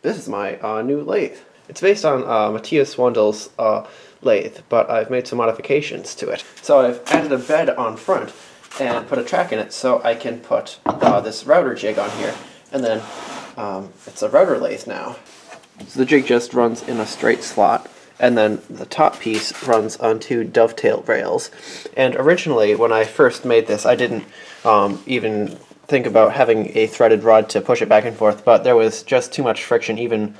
This is my new lathe. It's based on Matthias Wandel's lathe, but I've made some modifications to it. So I've added a bed on front and put a track in it so I can put this router jig on here, and then it's a router lathe now. So the jig just runs in a straight slot, and then the top piece runs on two dovetail rails. And originally, when I first made this, I didn't even think about having a threaded rod to push it back and forth, but there was just too much friction. Even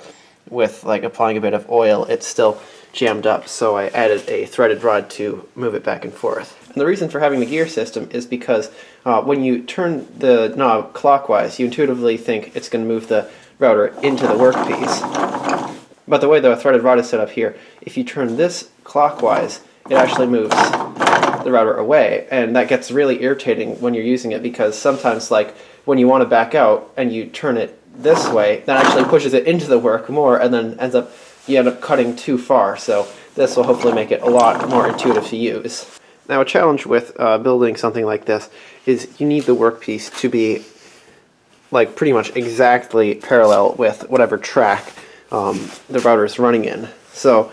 with like applying a bit of oil, it still jammed up, so I added a threaded rod to move it back and forth. And the reason for having the gear system is because when you turn the knob clockwise, you intuitively think it's going to move the router into the workpiece. But the way the threaded rod is set up here, if you turn this clockwise, it actually moves the router away, and that gets really irritating when you're using it, because sometimes, like, when you want to back out and you turn it this way, that actually pushes it into the work more, and then you end up cutting too far. So this will hopefully make it a lot more intuitive to use. Now, a challenge with building something like this is you need the workpiece to be like pretty much exactly parallel with whatever track the router is running in. So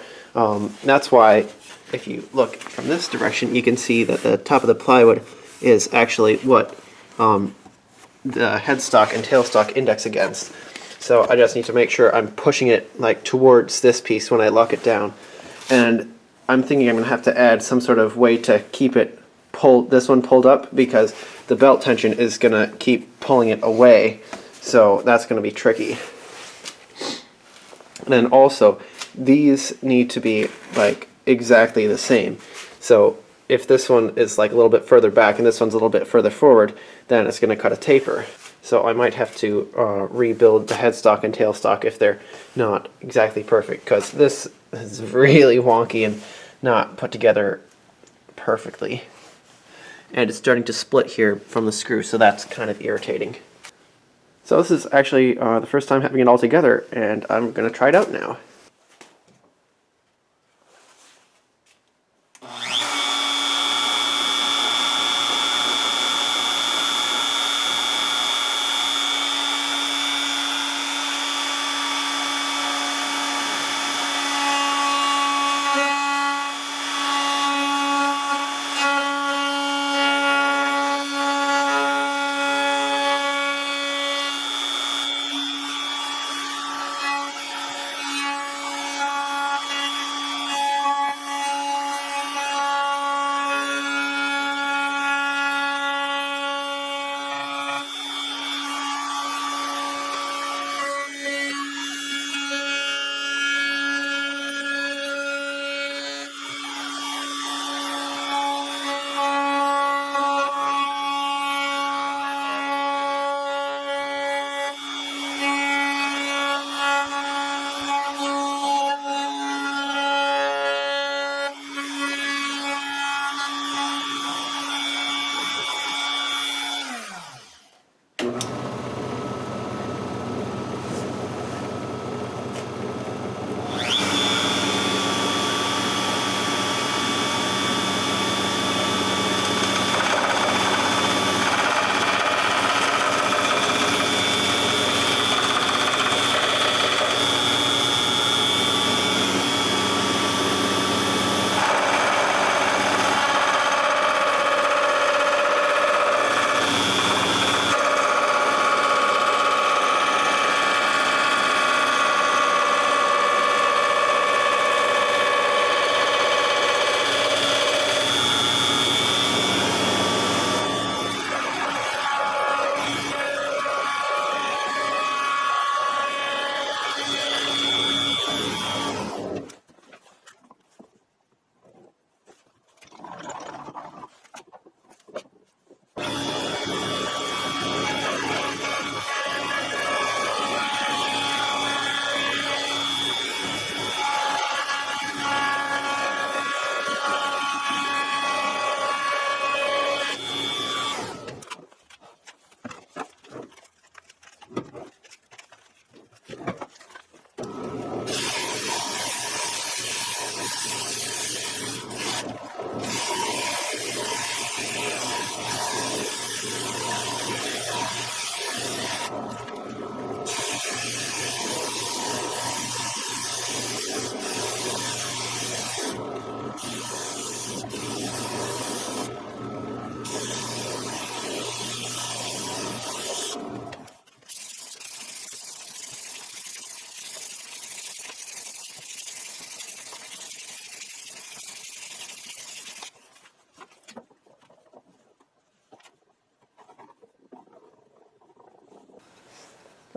that's why if you look from this direction, you can see that the top of the plywood is actually what the headstock and tailstock index against. So I just need to make sure I'm pushing it like towards this piece when I lock it down. And I'm thinking I'm going to have to add some sort of way to keep it this one pulled up, because the belt tension is going to keep pulling it away. So that's going to be tricky. And then also, these need to be like exactly the same. So if this one is like a little bit further back and this one's a little bit further forward, then it's going to cut a taper. So I might have to rebuild the headstock and tailstock if they're not exactly perfect, because this is really wonky and not put together perfectly. And it's starting to split here from the screw, so that's kind of irritating. So this is actually the first time having it all together, and I'm going to try it out now.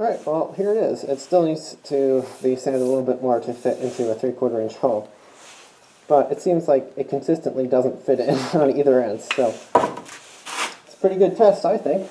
Alright, well, here it is. It still needs to be sanded a little bit more to fit into a 3/4 inch hole. But it seems like it consistently doesn't fit in on either end, so it's a pretty good test, I think.